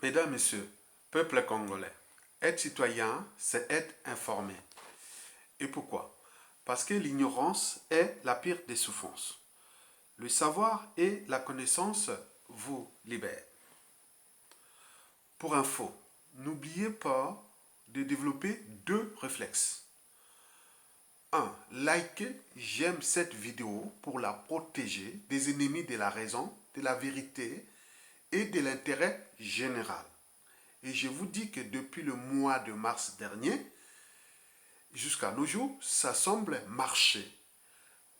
Mesdames, Messieurs, peuple congolais, être citoyen, c'est être informé. Et pourquoi? Parce que l'ignorance est la pire des souffrances. Le savoir et la connaissance vous libèrent. Pour info, n'oubliez pas de développer deux réflexes. 1. Likez, j'aime cette vidéo pour la protéger des ennemis de la raison, de la vérité et de l'intérêt général. Et je vous dis que depuis le mois de mars dernier, jusqu'à nos jours, ça semble marcher.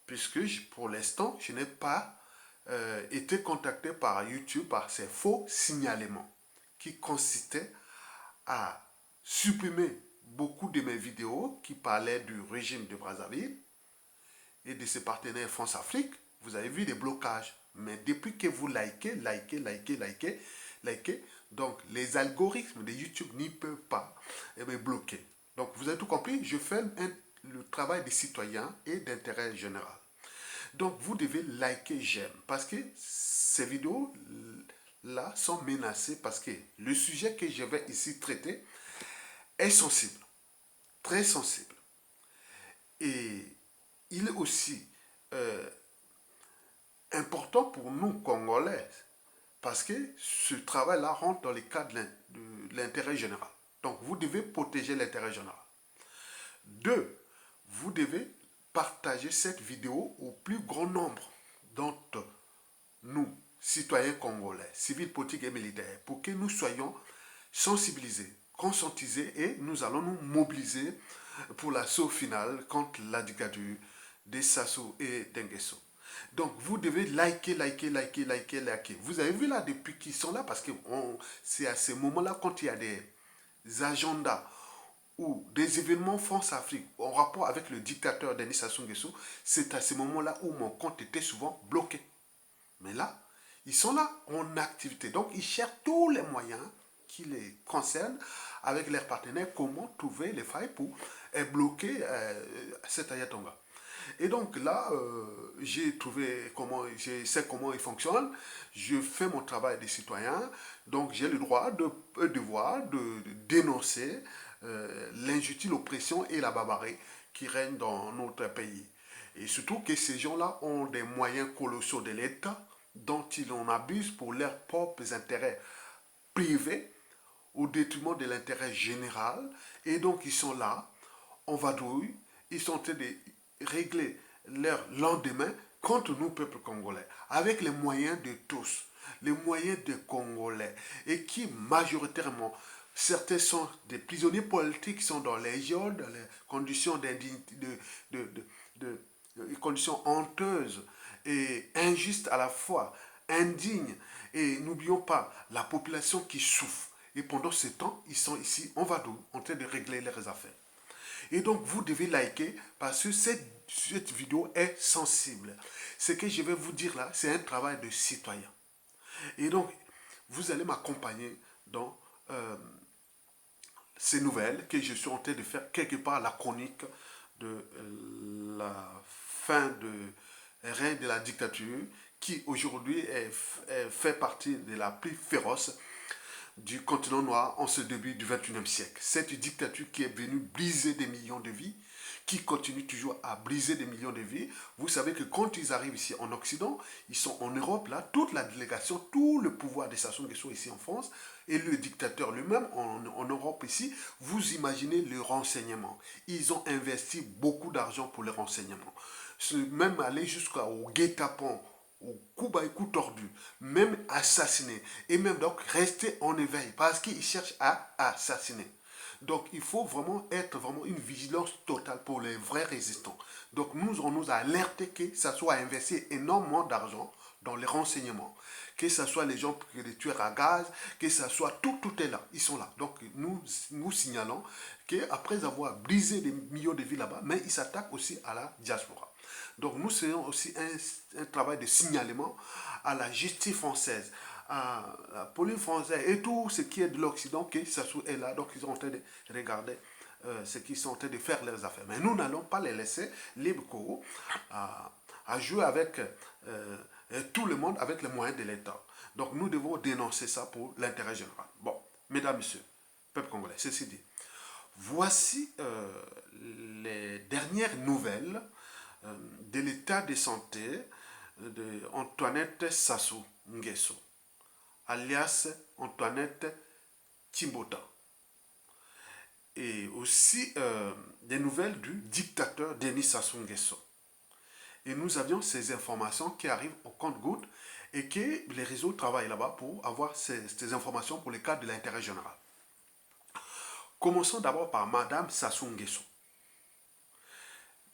Puisque pour l'instant, je n'ai pas été contacté par YouTube par ces faux signalements qui consistaient à supprimer beaucoup de mes vidéos qui parlaient du régime de Brazzaville et de ses partenaires France-Afrique. Vous avez vu des blocages. Mais depuis que vous likez, donc les algorithmes de YouTube n'y peuvent pas me bloquer. Donc vous avez tout compris, je fais le travail des citoyens et d'intérêt général. Donc vous devez liker, j'aime, parce que ces vidéos là sont menacées parce que le sujet que je vais ici traiter est sensible, très sensible. Et il est aussi important pour nous, Congolais, parce que ce travail-là rentre dans le cadre de l'intérêt général. Donc, vous devez protéger l'intérêt général. 2. Vous devez partager cette vidéo au plus grand nombre d'entre nous, citoyens congolais, civils, politiques et militaires, pour que nous soyons sensibilisés, conscientisés et nous allons nous mobiliser pour l'assaut final contre la dictature des Sassou et d'Enguesso. Donc, vous devez liker. Vous avez vu là, depuis qu'ils sont là, parce que c'est à ce moment-là, quand il y a des agendas ou des événements France-Afrique en rapport avec le dictateur Denis Sassou Nguesso, c'est à ce moment-là où mon compte était souvent bloqué. Mais là, ils sont là en activité. Donc, ils cherchent tous les moyens qui les concernent avec leurs partenaires, comment trouver les failles pour bloquer cet Ayatonga. Et donc là, j'ai trouvé comment, je sais comment il fonctionne. Je fais mon travail de citoyen. Donc j'ai le droit, le devoir de dénoncer l'injustice, l'oppression et la barbarie qui règnent dans notre pays. Et surtout que ces gens-là ont des moyens colossaux de l'État dont ils en abusent pour leurs propres intérêts privés au détriment de l'intérêt général. Et donc ils sont là, en vadrouille, ils sont en train de régler leur lendemain contre nous, peuple congolais, avec les moyens de tous, les moyens des Congolais, et qui majoritairement, certains sont des prisonniers politiques qui sont dans les geôles, dans les conditions conditions honteuses et injustes à la fois, indignes, et n'oublions pas la population qui souffre. Et pendant ce temps, ils sont ici en vadrouille, en train de régler leurs affaires. Et donc, vous devez liker parce que cette vidéo est sensible. Ce que je vais vous dire là, c'est un travail de citoyen. Et donc, vous allez m'accompagner dans ces nouvelles que je suis en train de faire quelque part la chronique de la fin de règne de la dictature qui aujourd'hui fait partie de la plus féroce du continent noir en ce début du 21e siècle. Cette dictature qui est venue briser des millions de vies, qui continue toujours à briser des millions de vies. Vous savez que quand ils arrivent ici en Occident, ils sont en Europe, là, toute la délégation, tout le pouvoir des Sassou Nguesso ici en France, et le dictateur lui-même en Europe ici, vous imaginez le renseignement. Ils ont investi beaucoup d'argent pour le renseignement. Même aller jusqu'au guet-apens, au coup bas et coup tordu, même assassiner, et même donc rester en éveil, parce qu'ils cherchent à assassiner. Donc il faut vraiment être vraiment une vigilance totale pour les vrais résistants. Donc on nous a alerté que ça soit investi énormément d'argent dans les renseignements, que ce soit les gens, les tueurs à gaz, que ce soit tout est là, ils sont là. Donc nous signalons qu'après avoir brisé des millions de vies là-bas, mais ils s'attaquent aussi à la diaspora. Donc nous faisons aussi un travail de signalement à la justice française, à la police française et tout ce qui est de l'Occident, que ça est là, donc ils sont en train de regarder ce qu'ils sont en train de faire leurs affaires. Mais nous n'allons pas les laisser libres à jouer avec tout le monde avec les moyens de l'État. Donc nous devons dénoncer ça pour l'intérêt général. Bon, mesdames, messieurs, peuple congolais, ceci dit, voici les dernières nouvelles de l'état de santé de Antoinette Sassou Nguesso, alias Antoinette Timbota. Et aussi des nouvelles du dictateur Denis Sassou Nguesso. Et nous avions ces informations qui arrivent au compte-gouttes et que les réseaux travaillent là-bas pour avoir ces informations pour le cadre de l'intérêt général. Commençons d'abord par Madame Sassou Nguesso.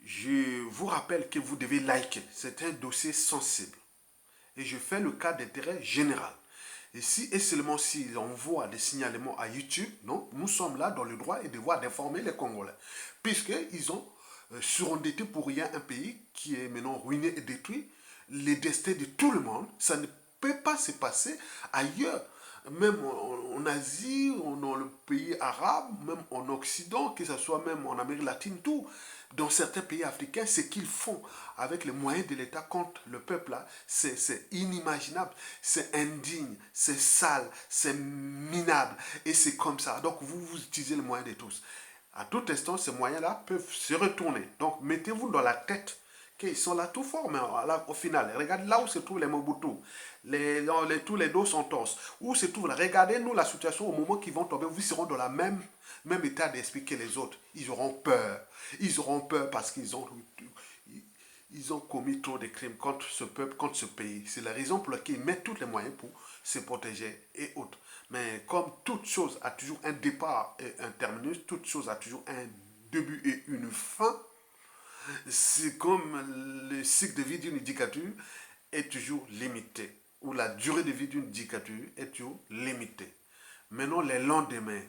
Je vous rappelle que vous devez liker. C'est un dossier sensible. Et je fais le cas d'intérêt général. Et si et seulement si on voit des signalements à YouTube, non, nous sommes là dans le droit et devoir d'informer les Congolais. Puisqu'ils ont surendetté pour rien un pays qui est maintenant ruiné et détruit. Les destins de tout le monde, ça ne peut pas se passer ailleurs. Même en Asie, dans le pays arabe, même en Occident, que ce soit même en Amérique latine, tout. Dans certains pays africains, ce qu'ils font avec les moyens de l'État contre le peuple, là, c'est inimaginable, c'est indigne, c'est sale, c'est minable. Et c'est comme ça. Donc vous utilisez les moyens de tous. À tout instant, ces moyens-là peuvent se retourner. Donc mettez-vous dans la tête qu'ils sont là tout forts, mais là, au final, regardez là où se trouvent les Mobutu, tous les dos sont torses, où se trouvent là. Regardez-nous la situation au moment qu'ils vont tomber, vous seront dans la même état d'esprit que les autres. Ils auront peur. Ils auront peur parce qu'ils ont commis trop de crimes contre ce peuple, contre ce pays. C'est la raison pour laquelle ils mettent tous les moyens pour se protéger et autres. Mais comme toute chose a toujours un départ et un terminus, toute chose a toujours un début et une fin, c'est comme le cycle de vie d'une dictature est toujours limité, ou la durée de vie d'une dictature est toujours limitée. Maintenant, les lendemains,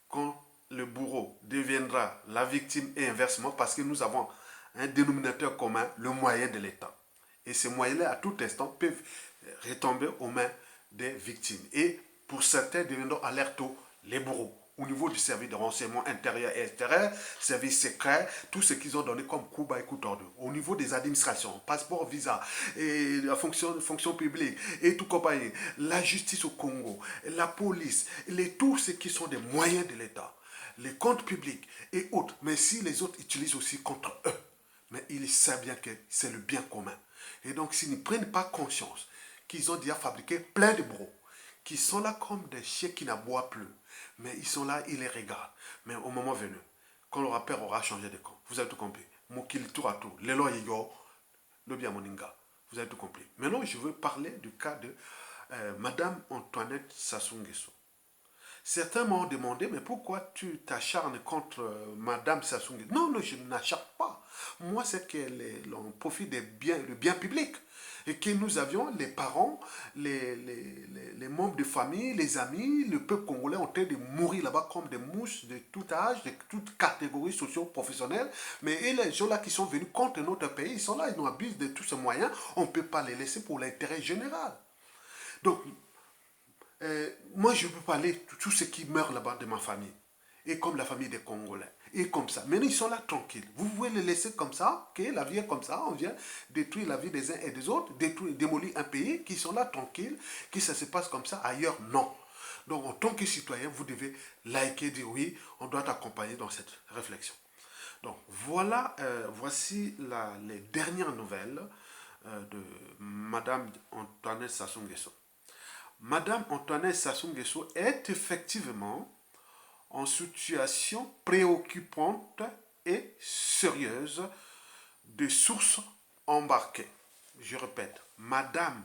quand le bourreau deviendra la victime et inversement, parce que nous avons un dénominateur commun, le moyen de l'État. Et ces moyens-là, à tout instant, peuvent retomber aux mains des victimes. Et pour certains, deviendront alertos les bourreaux. Au niveau du service de renseignement intérieur et extérieur, service secret, tout ce qu'ils ont donné comme coup bas et coup tordu. Au niveau des administrations, passeport, visa, et la fonction publique, et tout compagnie, la justice au Congo, la police, tout ce qui sont des moyens de l'État, les comptes publics et autres. Mais si les autres utilisent aussi contre eux, mais ils savent bien que c'est le bien commun. Et donc, s'ils ne prennent pas conscience qu'ils ont déjà fabriqué plein de bourreaux, qui sont là comme des chiens qui n'aboient plus, mais ils sont là, ils les regardent. Mais au moment venu, quand le rappeur aura changé de camp, vous avez tout compris. Mokil tour à tour, l'élo yeyo, le bien moninga. Vous avez tout compris. Maintenant, je veux parler du cas de Madame Antoinette Sassou Nguesso. Certains m'ont demandé, mais pourquoi tu t'acharnes contre Madame Sassou Nguesso? Non, non, je ne m'acharne pas. Moi, c'est qu'on profite des biens, le bien public. Et que nous avions les parents, les membres de famille, les amis, le peuple congolais en train de mourir là-bas comme des mouches de tout âge, de toute catégorie socio-professionnelle. Mais et les gens là qui sont venus contre notre pays, ils sont là, ils nous abusent de tous ces moyens. On ne peut pas les laisser pour l'intérêt général. Donc, moi, je peux parler de tous ceux qui meurent là-bas de ma famille. Et comme la famille des Congolais. Et comme ça. Maintenant, ils sont là tranquilles. Vous pouvez les laisser comme ça, que la vie est comme ça. On vient détruire la vie des uns et des autres, démolir un pays, qui sont là tranquilles, que ça se passe comme ça. Ailleurs, non. Donc, en tant que citoyen, vous devez liker, dire oui, on doit t'accompagner dans cette réflexion. Donc, voilà, voici les dernières nouvelles de Madame Antoinette Sassou Nguesso. Madame Antoinette Sassou Nguesso est effectivement en situation préoccupante et sérieuse de sources embarquées. Je répète, Madame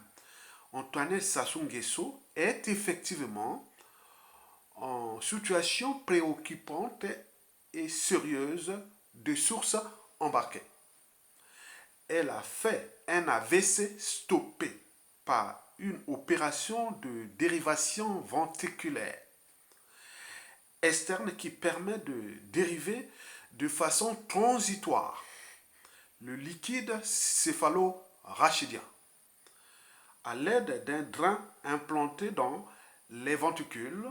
Antoinette Sassou Nguesso est effectivement en situation préoccupante et sérieuse de sources embarquées. Elle a fait un AVC stoppé par une opération de dérivation ventriculaire externe qui permet de dériver de façon transitoire le liquide céphalo-rachidien à l'aide d'un drain implanté dans les ventricules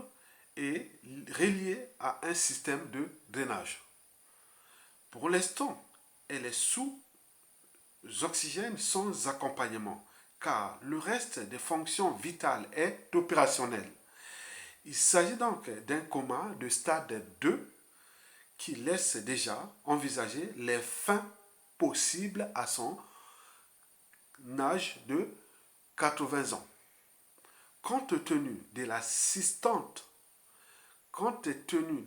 et relié à un système de drainage. Pour l'instant, elle est sous oxygène sans accompagnement, car le reste des fonctions vitales est opérationnel. Il s'agit donc d'un coma de stade 2 qui laisse déjà envisager les fins possibles à son âge de 80 ans. Compte tenu de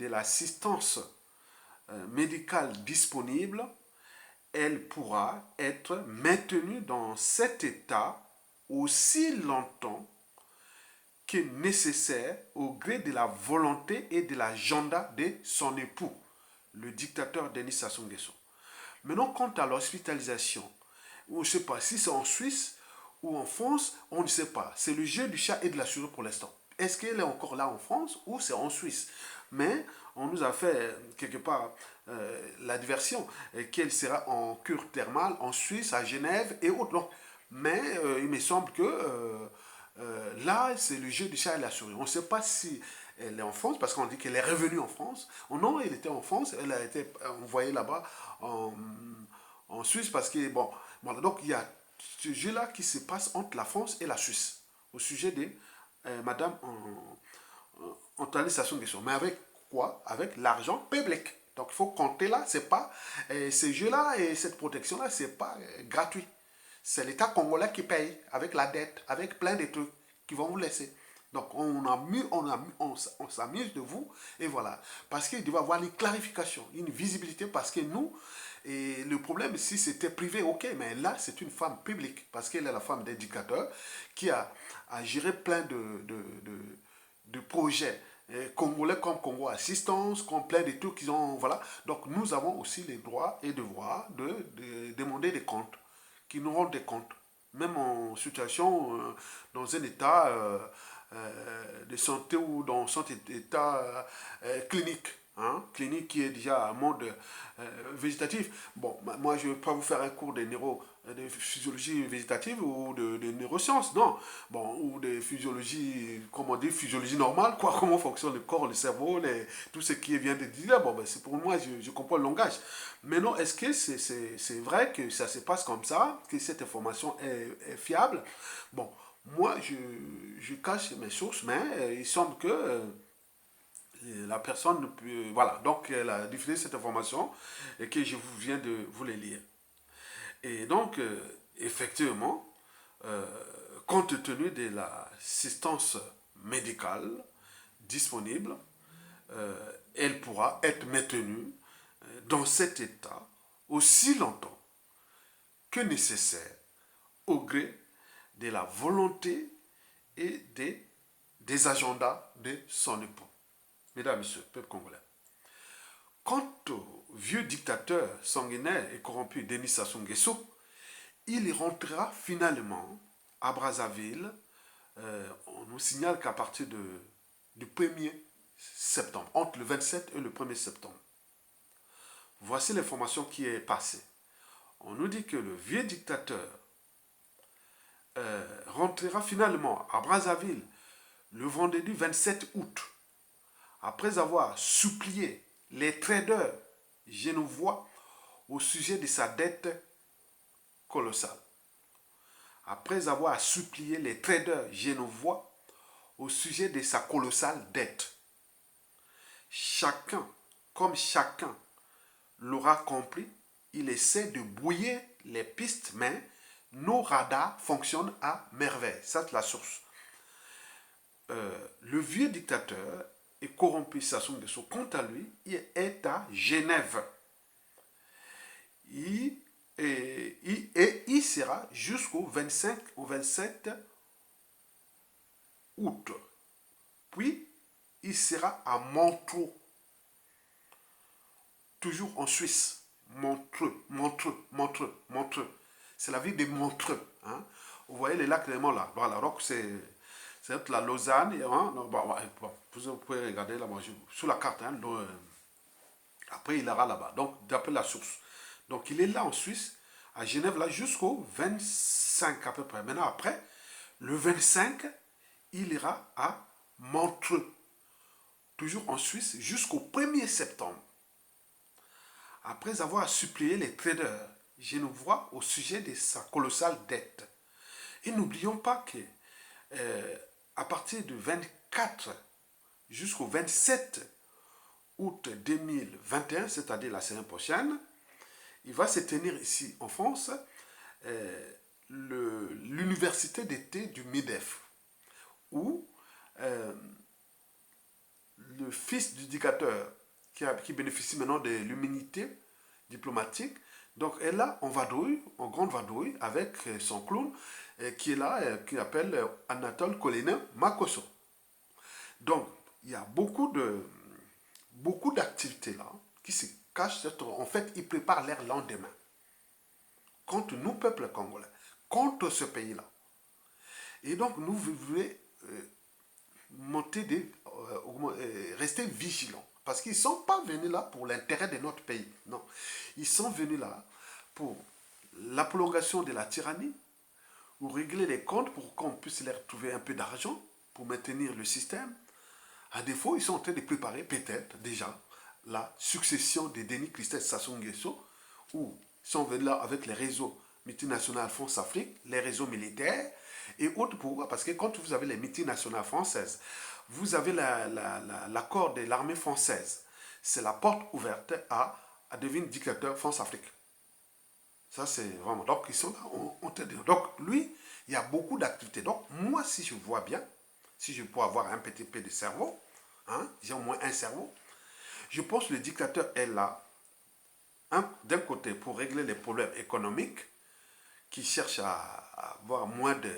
l'assistance médicale disponible, elle pourra être maintenue dans cet état aussi longtemps que nécessaire au gré de la volonté et de l'agenda de son époux, le dictateur Denis Sassou Nguesso. Maintenant, quant à l'hospitalisation, on ne sait pas si c'est en Suisse ou en France, on ne sait pas. C'est le jeu du chat et de la souris pour l'instant. Est-ce qu'elle est encore là en France ou c'est en Suisse? Mais on nous a fait quelque part la diversion qu'elle sera en cure thermale en Suisse, à Genève et autres. Mais il me semble que là, c'est le jeu du chat et de la souris. On ne sait pas si elle est en France parce qu'on dit qu'elle est revenue en France. Oh non, elle était en France, elle a été envoyée là-bas en Suisse parce que, bon, voilà, donc il y a ce jeu-là qui se passe entre la France et la Suisse au sujet de Madame Antoine Sassou Nguesso. Mais avec quoi? Avec l'argent public. Donc il faut compter là, c'est pas ces jeux-là et cette protection-là, c'est pas gratuit. C'est l'État congolais qui paye avec la dette, avec plein de trucs qui vont vous laisser. Donc on s'amuse de vous et voilà. Parce qu'il doit y avoir une clarification, une visibilité parce que nous, et le problème si c'était privé, ok, mais là c'est une femme publique parce qu'elle est la femme d'éducateur qui a géré plein de projets congolais comme Congo Assistance, comme plein de trucs qu'ils ont, voilà. Donc nous avons aussi les droits et devoirs de demander des comptes, qui nous rendent des comptes, même en situation, dans un état de santé ou dans son état clinique. Hein, clinique qui est déjà un monde végétatif. Bon, moi je ne vais pas vous faire un cours de physiologie végétative ou de neurosciences, non. Bon, ou de physiologie, comment on dit, physiologie normale, quoi, comment fonctionne le corps, le cerveau, tout ce qui vient de dire. Bon, ben, c'est pour moi, je comprends le langage. Mais non, est-ce que c'est vrai que ça se passe comme ça, que cette information est fiable? Bon, moi, je cache mes sources, mais il semble que la personne ne peut... Voilà, donc elle a diffusé cette information et que je viens de vous les lire. Et donc, effectivement, euh, compte tenu de l'assistance médicale disponible, elle pourra être maintenue dans cet état aussi longtemps que nécessaire au gré de la volonté et des agendas de son époux. Mesdames, Messieurs, peuple congolais. Quant au vieux dictateur sanguinaire et corrompu Denis Sassou Nguesso, il y rentrera finalement à Brazzaville. On nous signale qu'à partir du 1er septembre, entre le 27 et le 1er septembre. Voici l'information qui est passée. On nous dit que le vieux dictateur rentrera finalement à Brazzaville le vendredi 27 août, après avoir supplié les traders genevois au sujet de sa dette colossale. Après avoir supplié les traders genevois au sujet de sa colossale dette. Chacun l'aura compris, il essaie de brouiller les pistes, mais nos radars fonctionnent à merveille. Ça, c'est la source. Le vieux dictateur et corrompu Sassou Nguesso, quant à lui, il est à Genève. Il sera jusqu'au 25 ou 27 août. Puis, il sera à Montreux, toujours en Suisse. Montreux. C'est la ville de Montreux. Hein. Vous voyez les lacs Léman là. Voilà, donc c'est entre la Lausanne et... Hein, vous pouvez regarder là, sur la carte. Hein, après, il ira là-bas. Donc, d'après la source. Donc, il est là en Suisse, à Genève, là, jusqu'au 25 à peu près. Maintenant, après, le 25, il ira à Montreux, toujours en Suisse, jusqu'au 1er septembre. Après avoir supplié les traders genevois au sujet de sa colossale dette. Et n'oublions pas que à partir du 24 jusqu'au 27 août 2021, c'est-à-dire la semaine prochaine, il va se tenir ici en France l'université d'été du MEDEF, où le fils du dictateur qui bénéficie maintenant de l'immunité diplomatique, donc est là en vadrouille, en grande vadrouille, avec son clown qui est là, qui appelle Anatole Kolenin Makosso. Donc, il y a beaucoup d'activités là qui se cachent. En fait, ils préparent leur lendemain contre nous, peuple congolais, contre ce pays-là. Et donc, nous voulons rester vigilants. Parce qu'ils ne sont pas venus là pour l'intérêt de notre pays. Non. Ils sont venus là pour la prolongation de la tyrannie, ou régler les comptes pour qu'on puisse leur trouver un peu d'argent pour maintenir le système. À défaut, ils sont en train de préparer peut-être déjà la succession de Denis Christophe Sassou Nguesso, où ils sont venus là avec les réseaux multinationaux France Afrique, les réseaux militaires et autres. Pourquoi? Parce que quand vous avez les multinationales françaises, vous avez l'accord de l'armée française. C'est la porte ouverte à devenir dictateur France-Afrique. Ça, c'est vraiment... Donc, ils sont là, on te dit. Donc, lui, il y a beaucoup d'activités. Donc, moi, si je vois bien, si je peux avoir un petit peu de cerveau, hein, j'ai au moins un cerveau, je pense que le dictateur est là, d'un côté, pour régler les problèmes économiques, qui cherche à avoir moins de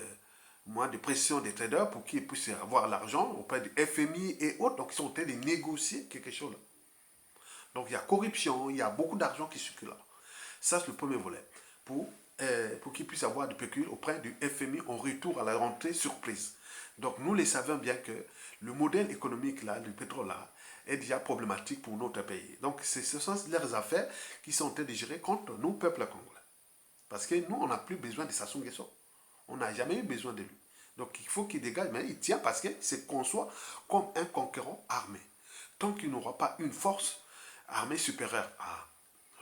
pression des traders pour qu'ils puissent avoir l'argent auprès du FMI et autres. Donc, ils sont en train de négocier quelque chose là. Donc, il y a corruption, il y a beaucoup d'argent qui circule là. Ça, c'est le premier volet. Pour qu'ils puissent avoir du pécule auprès du FMI en retour à la rentrée surprise. Donc, nous les savons bien que le modèle économique là, du pétrole là, est déjà problématique pour notre pays. Donc, ce sont leurs affaires qui sont en train de gérer contre nous, peuple congolais. Parce que nous, on n'a plus besoin de Sassou Nguesso. On n'a jamais eu besoin de lui. Donc, il faut qu'il dégage, mais il tient parce que c'est conçoit comme un conquérant armé. Tant qu'il n'aura pas une force armée supérieure à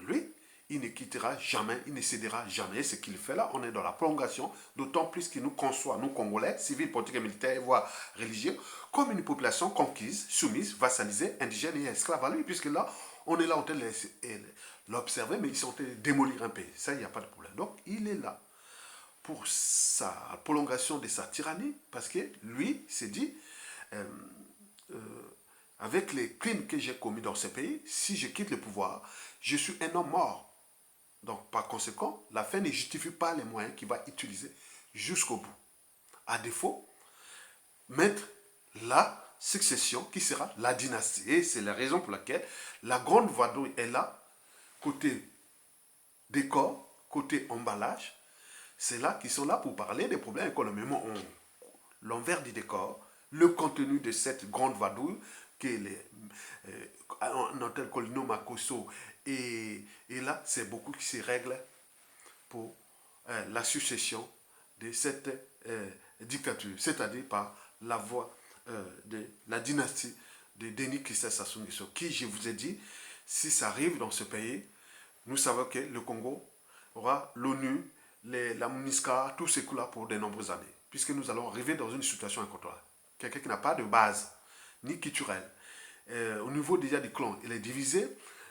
lui, il ne quittera jamais, il ne cédera jamais. Ce qu'il fait là, on est dans la prolongation, d'autant plus qu'il nous conçoit, nous Congolais, civils, politiques et militaires, voire religieux, comme une population conquise, soumise, vassalisée, indigène et esclave à lui, puisque là, on est là en train de l'observer, mais ils sont en train de démolir un pays. Ça, il n'y a pas de problème. Donc, il est là pour sa prolongation de sa tyrannie, parce que lui s'est dit, avec les crimes que j'ai commis dans ce pays, si je quitte le pouvoir, je suis un homme mort. Donc, par conséquent, la fin ne justifie pas les moyens qu'il va utiliser jusqu'au bout. À défaut, mettre la succession qui sera la dynastie. Et c'est la raison pour laquelle la grande vadrouille est là, côté décor, côté emballage. C'est là qu'ils sont là pour parler des problèmes économiques. L'envers du décor, le contenu de cette grande vadrouille, qui est Anatole Kolenin Makosso. Et là, c'est beaucoup qui se règle pour la succession de cette dictature, c'est-à-dire par la voie de la dynastie de Denis Christophe Sassou Nguesso, qui, je vous ai dit, si ça arrive dans ce pays, nous savons que le Congo aura l'ONU, la MONUSCA, tous ces coups-là pour de nombreuses années, puisque nous allons arriver dans une situation incontrôlable. Quelqu'un qui n'a pas de base, ni culturelle. Au niveau déjà du clan, il est divisé.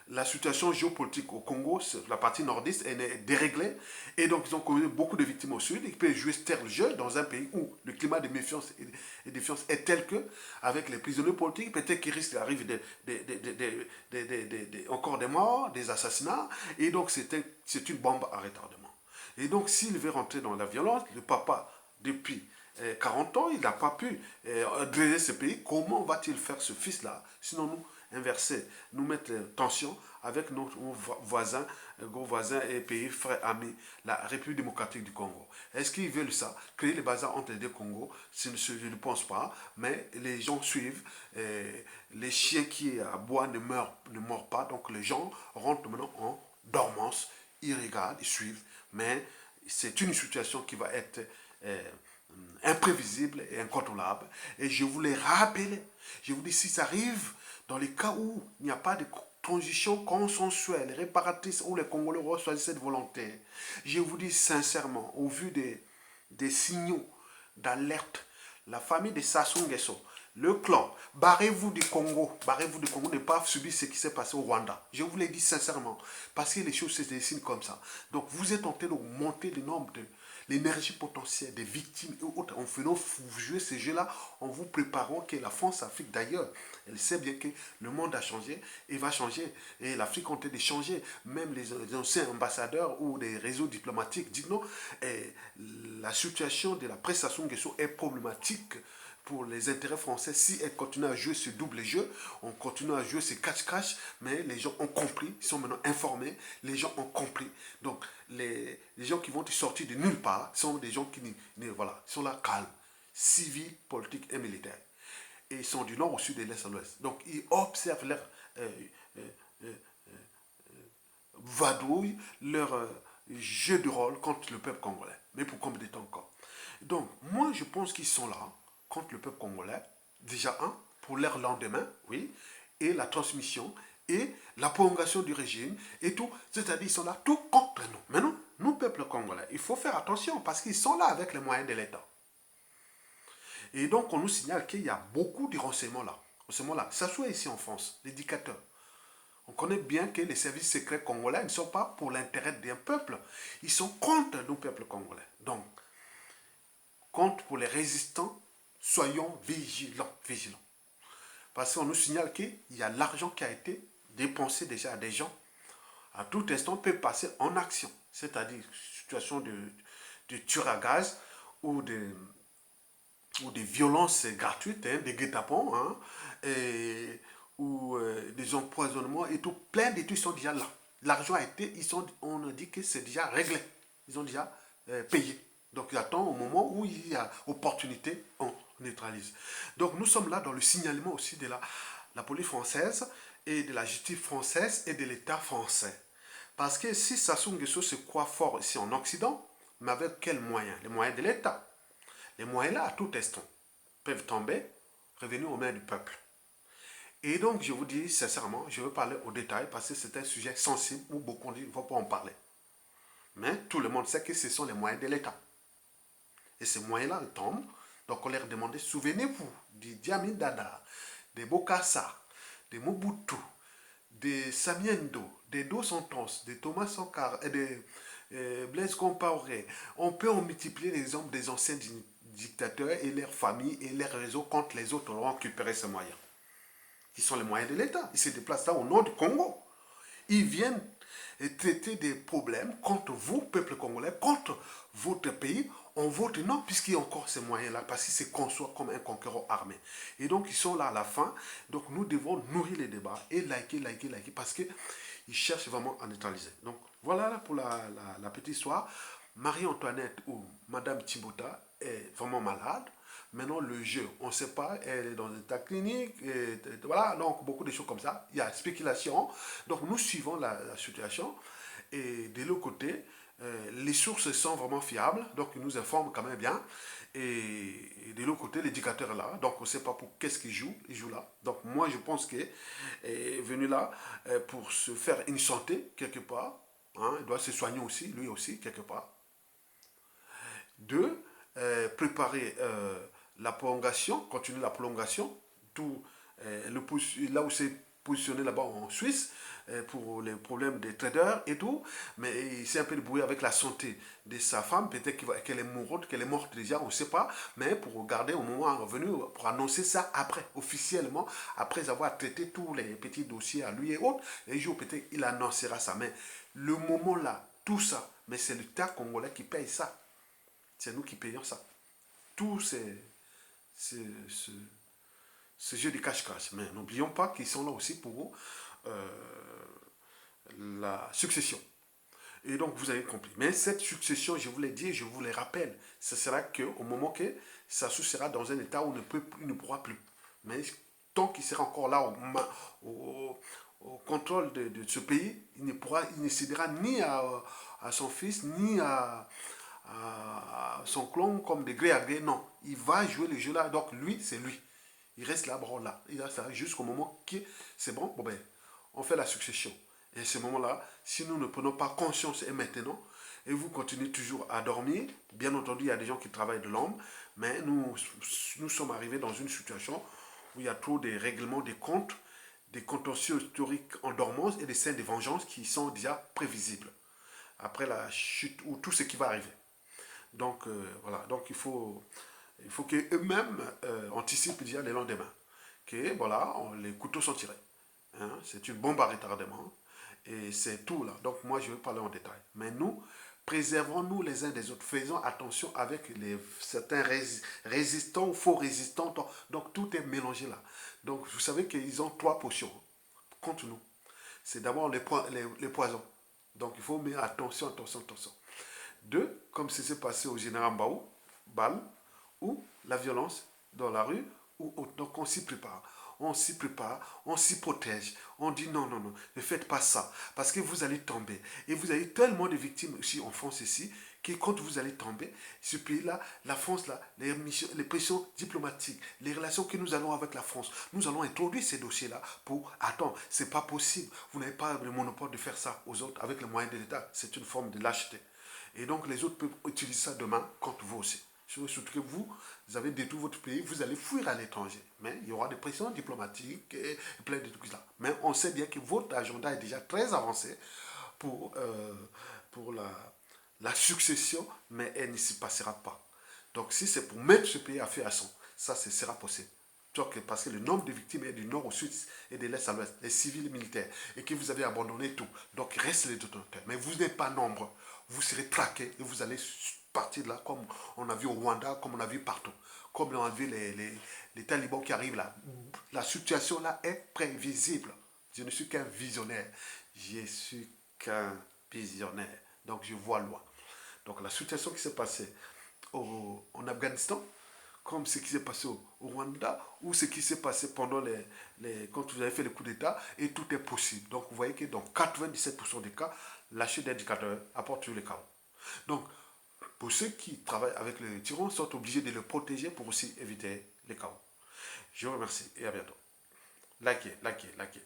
La situation géopolitique au Congo, la partie nordiste, elle est déréglée. Et donc, ils ont connu beaucoup de victimes au sud. Ils peuvent jouer ce jeu dans un pays où le climat de méfiance et de défiance est tel que, avec les prisonniers politiques, peut-être qu'il risque d'arriver encore des morts, des assassinats. Et donc, c'est une bombe à retardement. Et donc, s'il veut rentrer dans la violence, le papa, depuis 40 ans, il n'a pas pu diriger ce pays. Comment va-t-il faire ce fils-là? Sinon, nous inverser, nous mettre tension avec nos voisins, gros voisins et pays frères amis, la République démocratique du Congo. Est-ce qu'ils veulent ça? Créer les bazars entre les deux Congos? Je ne pense pas, mais les gens suivent. Les chiens qui aboient ne meurent pas, donc les gens rentrent maintenant en dormance. Ils regardent, ils suivent, mais c'est une situation qui va être imprévisible et incontrôlable. Et je voulais rappeler, je vous dis, si ça arrive dans les cas où il n'y a pas de transition consensuelle, réparatrice, où les Congolais reçoivent cette volonté, je vous dis sincèrement, au vu des signaux d'alerte. La famille de Sassou Nguesso, le clan, barrez-vous du Congo, ne pas subir ce qui s'est passé au Rwanda. Je vous l'ai dit sincèrement, parce que les choses se dessinent comme ça. Donc vous êtes en train d'augmenter le nombre de l'énergie potentielle des victimes et autres. En faisant jouer ces jeux-là, en vous préparant que la France-Afrique d'ailleurs, elle sait bien que le monde a changé et va changer. Et l'Afrique est en train de changer. Même les anciens ambassadeurs ou des réseaux diplomatiques disent non, la situation de la prestation est problématique pour les intérêts français. Si elle continue à jouer ce double jeu, on continue à jouer ce cache-cache, mais les gens ont compris, ils sont maintenant informés, les gens ont compris. Donc, les gens qui vont sortir de nulle part sont des gens qui voilà, sont là calmes, civils, politiques et militaires. Et ils sont du nord au sud et de l'est à l'ouest. Donc, ils observent leur vadrouille, leur jeu de rôle contre le peuple congolais. Mais pour combien de temps encore? Donc, moi, je pense qu'ils sont là contre le peuple congolais, déjà pour leur lendemain, oui, et la transmission, et la prolongation du régime, et tout, c'est-à-dire ils sont là tout contre nous. Mais non, nous, peuple congolais, il faut faire attention, parce qu'ils sont là avec les moyens de l'État. Et donc, on nous signale qu'il y a beaucoup de renseignements là, ça soit ici en France, l'éducateur. On connaît bien que les services secrets congolais ne sont pas pour l'intérêt d'un peuple, ils sont contre nous, peuple congolais. Donc, contre pour les résistants, soyons vigilants. Parce qu'on nous signale qu'il y a l'argent qui a été dépensé déjà à des gens. À tout instant, peut passer en action. C'est-à-dire, situation de tueur à gaz ou de violences gratuites, des guet-apens, ou des empoisonnements et tout. Plein de trucs sont déjà là. L'argent a été, on a dit que c'est déjà réglé. Ils ont déjà payé. Donc il attend au moment où il y a opportunité, on neutralise. Donc nous sommes là dans le signalement aussi de la police française et de la justice française et de l'État français. Parce que si Sassou Nguesso se croit fort ici en Occident, mais avec quels moyens? Les moyens de l'État. Les moyens là, à tout instant, peuvent tomber, revenir aux mains du peuple. Et donc, je vous dis sincèrement, je veux parler au détail parce que c'est un sujet sensible où beaucoup disent qu'il ne faut pas en parler. Mais tout le monde sait que ce sont les moyens de l'État. Et ces moyens-là tombent. Donc on leur demandait, souvenez-vous du Diamin Dada, des Bokassa, des Mobutu, des Samiendo, des Dos Santos, des Thomas Sankara et des Blaise Compaoré. On peut en multiplier les exemples des anciens dictateurs et leurs familles et leurs réseaux contre les autres ont récupéré ces moyens. Qui sont les moyens de l'État. Ils se déplacent là au nord du Congo. Ils viennent traiter des problèmes contre vous, peuple congolais, contre votre pays, en votre nom, puisqu'il y a encore ces moyens-là, parce qu'ils se conçoivent comme un conquérant armé. Et donc, ils sont là à la fin. Donc, nous devons nourrir les débats et liker, parce qu'ils cherchent vraiment à neutraliser. Donc, voilà là pour la petite histoire. Marie-Antoinette ou Madame Thibota est vraiment malade. Maintenant, le jeu, on ne sait pas, elle est dans un état clinique, et voilà, donc beaucoup de choses comme ça. Il y a spéculation. Donc, nous suivons la situation. Et de l'autre côté, les sources sont vraiment fiables, donc ils nous informent quand même bien. Et de l'autre côté, l'éducateur est là, donc on ne sait pas pour qu'est-ce qu'il joue là. Donc moi, je pense qu'il est venu là pour se faire une santé quelque part. Hein, il doit se soigner aussi, lui aussi, quelque part. Deux, préparer la prolongation, continuer la prolongation, tout là où c'est positionné là-bas en Suisse pour les problèmes des traders et tout, mais il s'est un peu débrouillé avec la santé de sa femme, peut-être qu'elle est morte déjà, on ne sait pas, mais pour garder au moment revenu, pour annoncer ça après, officiellement, après avoir traité tous les petits dossiers à lui et autres, les jours peut-être il annoncera ça, mais le moment là, tout ça, mais c'est l'État congolais qui paye ça, c'est nous qui payons ça. Tout ce jeu de cache-cache. Mais n'oublions pas qu'ils sont là aussi pour la succession. Et donc, vous avez compris. Mais cette succession, je vous l'ai dit, je vous le rappelle, ce sera qu'au moment que Sassou sera dans un état où il ne pourra plus. Mais tant qu'il sera encore là au contrôle de ce pays, il ne cédera ni à son fils, ni à son clone comme de gré à gré. Non, il va jouer le jeu là. Donc lui, c'est lui. Il reste là, bon, là. Il reste là jusqu'au moment que c'est bon. On fait la succession. Et à ce moment-là, si nous ne prenons pas conscience et maintenant, et vous continuez toujours à dormir. Bien entendu, il y a des gens qui travaillent de l'ombre, mais nous sommes arrivés dans une situation où il y a trop de règlements des comptes, des contentieux historiques en dormance et des scènes de vengeance qui sont déjà prévisibles après la chute ou tout ce qui va arriver. Donc voilà, donc il faut qu'eux-mêmes anticipent déjà les lendemains. Que voilà, les couteaux sont tirés. Hein, c'est une bombe à retardement. Et c'est tout là. Donc moi je vais parler en détail. Mais nous, préservons-nous les uns des autres. Faisons attention avec certains résistants, faux résistants. Donc tout est mélangé là. Donc vous savez qu'ils ont 3 potions contre nous. C'est d'abord les poisons. Donc il faut mettre attention, attention, attention. 2, comme c'est s'est passé au général Baou, Bal, ou la violence dans la rue, ou autre. Donc on s'y prépare. On s'y prépare, on s'y protège. On dit non, non, non, ne faites pas ça. Parce que vous allez tomber. Et vous avez tellement de victimes aussi en France ici, que quand vous allez tomber, ce pays-là, la France, là, les pressions diplomatiques, les relations que nous allons avec la France, nous allons introduire ces dossiers-là pour, attends, c'est pas possible. Vous n'avez pas le monopole de faire ça aux autres avec les moyens de l'État. C'est une forme de lâcheté. Et donc les autres peuvent utiliser ça demain contre vous aussi. Surtout que vous avez détruit votre pays, vous allez fuir à l'étranger. Mais il y aura des pressions diplomatiques et plein de trucs là. Mais on sait bien que votre agenda est déjà très avancé pour la succession, mais elle ne s'y passera pas. Donc si c'est pour mettre ce pays à feu à son, ça sera possible. Parce que le nombre de victimes est du nord au sud et de l'est à l'ouest, les civils et militaires, et que vous avez abandonné tout. Donc reste les détenteurs. Mais vous n'êtes pas nombreux. Vous serez traqués et vous allez partir de là comme on a vu au Rwanda, comme on a vu partout. Comme on a vu les talibans qui arrivent là. La situation là est prévisible. Je ne suis qu'un visionnaire. Je suis qu'un visionnaire. Donc je vois loin. Donc la situation qui s'est passée en Afghanistan, comme ce qui s'est passé au Rwanda, ou ce qui s'est passé pendant quand vous avez fait le coup d'État, et tout est possible. Donc vous voyez que dans 97% des cas, la chute d'indicateur apporte toujours le chaos. Donc, pour ceux qui travaillent avec les tyrans, sont obligés de le protéger pour aussi éviter les chaos. Je vous remercie et à bientôt. Likez, likez, likez.